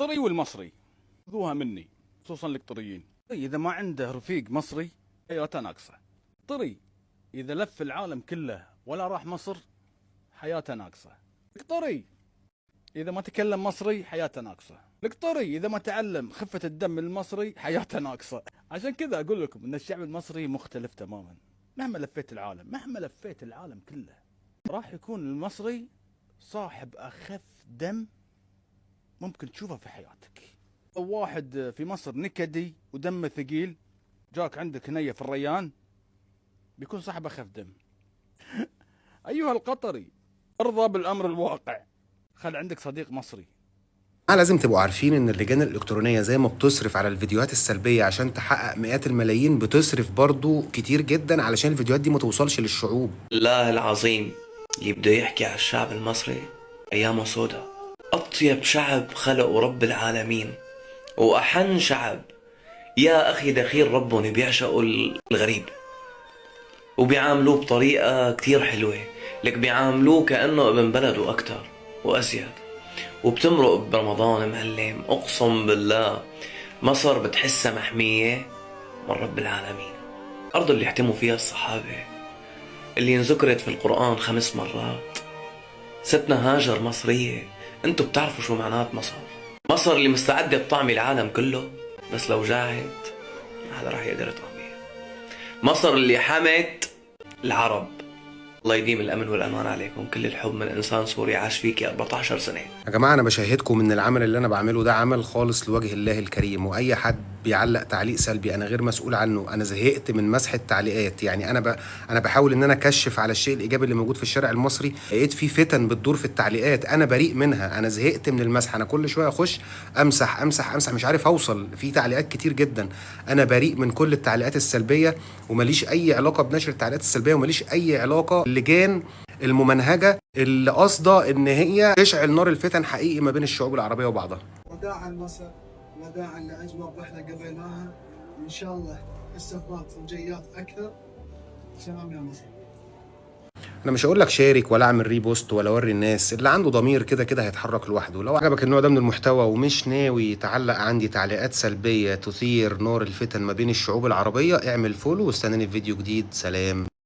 الطري والمصري خذوها مني، خصوصا القطريين. اذا ما عنده رفيق مصري حياته ناقصه. طري اذا لف العالم كله ولا راح مصر حياته ناقصه. القطري اذا ما تكلم مصري حياته ناقصه. القطري اذا ما تعلم خفه الدم المصري حياته ناقصه. عشان كذا اقول لكم ان الشعب المصري مختلف تماما. مهما لفيت العالم كله راح يكون المصري صاحب اخف دم ممكن تشوفه في حياتك. لو واحد في مصر نكدي ودمه ثقيل جاك عندك نية في الريان بيكون صاحب اخف دم. ايها القطري ارضى بالامر الواقع، خل عندك صديق مصري. لازم تبقوا عارفين ان اللجان الالكترونيه زي ما بتصرف على الفيديوهات السلبيه عشان تحقق مئات الملايين، بتصرف برضو كتير جدا علشان الفيديوهات دي ما توصلش للشعوب. الله العظيم اللي بده يحكي على الشعب المصري ايامه سودا. اطيب شعب خلقه رب العالمين واحن شعب. يا اخي دخيل ربهم بيعشقوا الغريب وبيعاملوه بطريقة كتير حلوة، لك بيعاملوه كأنه ابن بلده أكتر وأزيد. وبتمرق برمضان معلم، أقسم بالله مصر بتحسها محمية من رب العالمين. أرض اللي احتموا فيها الصحابة، اللي انذكرت في القرآن 5 مرات. ستنا هاجر مصرية. انتو بتعرفوا شو معنات مصر؟ مصر اللي مستعدة تطعمي العالم كله، بس لو جاعت ما حدا راح يقدر يطعميها. مصر اللي حمت العرب. الله يديم الأمن والأمان عليكم. كل الحب من إنسان سوري عاش فيكي 14 سنة. يا جماعه انا بشاهدكم ان العمل اللي انا بعمله ده عمل خالص لوجه الله الكريم، واي حد بيعلق تعليق سلبي انا غير مسؤول عنه. انا زهقت من مسح التعليقات. يعني انا بحاول ان انا اكشف على الشيء الايجابي اللي موجود في الشارع المصري. لقيت في فتن بتدور في التعليقات انا بريء منها. انا زهقت من المسح. انا كل شويه اخش امسح امسح امسح، مش عارف اوصل. في تعليقات كتير جدا. انا بريء من كل التعليقات السلبيه، وماليش اي علاقه بنشر التعليقات السلبيه، وماليش اي علاقه باللجان الممنهجه اللي قاصده ان هي تشعل نار الفتن حقيقي ما بين الشعوب العربيه وبعضها. وداعا مصر، وداعا لاجمل رحله قضيناها. ان شاء الله استفراغ فرجيات اكثر. سلام يا مصر. انا مش هقول لك شارك ولا اعمل ريبوست ولا اوري الناس. اللي عنده ضمير كده كده هيتحرك لوحده. لو عجبك النوع ده من المحتوى ومش ناوي تعلق عندي تعليقات سلبيه تثير نار الفتن ما بين الشعوب العربيه، اعمل فولو واستناني في فيديو جديد. سلام.